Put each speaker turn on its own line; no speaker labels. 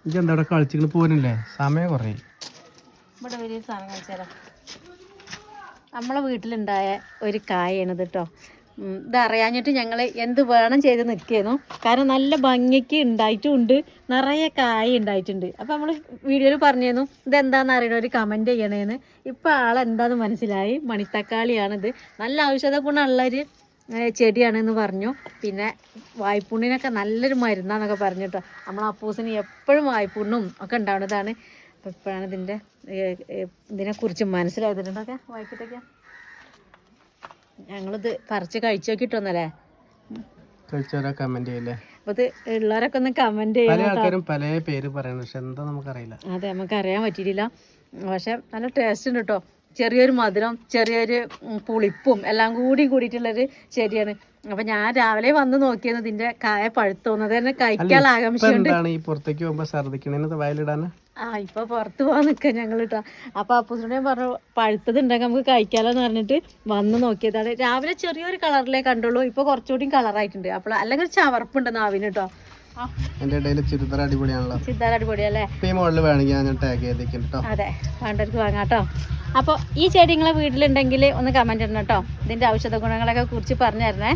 ഇതെന്താ കളിച്ചിട്ട് പോരല്ലേ സമയം കുറേ
ഇവിടെ വലിയ സാധനം കഴിച്ചാലോ. നമ്മളെ വീട്ടിലുണ്ടായ ഒരു കായാണിത് കേട്ടോ. ഇതറിയാഞ്ഞിട്ട് ഞങ്ങൾ എന്ത് വേണം ചെയ്ത് നിൽക്കുന്നു. കാരണം നല്ല ഭംഗിക്ക് ഉണ്ടായിട്ടുമുണ്ട്, നിറയെ കായ ഉണ്ടായിട്ടുണ്ട്. അപ്പോൾ നമ്മൾ വീഡിയോയിൽ പറഞ്ഞിരുന്നു ഇതെന്താണെന്ന് അറിയണ ഒരു കമൻറ്റ് ചെയ്യണേന്ന്. ഇപ്പോൾ ആളെന്താണെന്ന് മനസ്സിലായി. മണിത്തക്കാളിയാണിത്. നല്ല ഔഷധ ഗുണമുള്ളൊരു ചെടിയാണെന്ന് പറഞ്ഞു. പിന്നെ വായ്പുണ്ണിനൊക്കെ നല്ലൊരു മരുന്നാന്നൊക്കെ പറഞ്ഞു കേട്ടോ. നമ്മളെ അപ്പൂസിന് എപ്പോഴും വായ്പുണ്ണും ഒക്കെ ഉണ്ടാവുന്നതാണ്. അപ്പോൾ ഇപ്പോഴാണ് ഇതിനെക്കുറിച്ച് മനസ്സിലായതിട്ടുണ്ടൊക്കെ വായിക്കിട്ടൊക്കെ. ഞങ്ങളിത് പറിച്ച് കഴിച്ചു നോക്കിയിട്ടൊന്നല്ലേ.
കഴിച്ചവരാ കമന്റ് ചെയ്യല്ലേ.
അപ്പോൾ ഇത് ഉള്ളവരൊക്കെ ഒന്ന് കമന്റ് ചെയ്യണം.
പല പേര് പറയണം, പക്ഷെ എന്താ നമുക്കറിയില്ല. അതെ,
നമുക്ക് അറിയാൻ പറ്റിയിട്ടില്ല. പക്ഷെ നല്ല ടേസ്റ്റ് ഉണ്ട് കേട്ടോ. ചെറിയൊരു മധുരം, ചെറിയൊരു പുളിപ്പും എല്ലാം കൂടിയിട്ടുള്ളൊരു ചെടിയാണ്. അപ്പൊ ഞാൻ രാവിലെ വന്ന് നോക്കിയത് ഇതിന്റെ കായ പഴുത്തോന്നത് തന്നെ കഴിക്കാൻ ആകാംക്ഷയുണ്ട്. ഇപ്പൊ പുറത്ത് പോകാൻ നിൽക്കാം ഞങ്ങൾ കേട്ടോ. അപ്പൊ അപ്പൂസിനോട് ഞാൻ പറഞ്ഞു പഴുത്തതുണ്ടെങ്കിൽ നമുക്ക് കഴിക്കാലോ എന്ന് പറഞ്ഞിട്ട് വന്ന് നോക്കിയതാണ്. രാവിലെ ചെറിയൊരു കളറിലേ കണ്ടുള്ളൂ. ഇപ്പൊ കുറച്ചുകൂടി കളറായിട്ടുണ്ട്. അപ്പോൾ അല്ലെങ്കിൽ ചവർപ്പുണ്ട് നാവിന് കേട്ടോ.
ചുരിദാർ അടിപൊളിയാണല്ലോ.
ചുരിദാർ അടിപൊളിയല്ലേ. അതെ, വേണ്ടവർക്ക് വാങ്ങാട്ടോ. അപ്പോൾ ഈ ചെടി നിങ്ങളെ വീട്ടിലുണ്ടെങ്കിൽ ഒന്ന് കമന്റ് ഇടണം കേട്ടോ. ഇതിന്റെ ഔഷധ ഗുണങ്ങളൊക്കെ കുറിച്ച് പറഞ്ഞു തരണേ.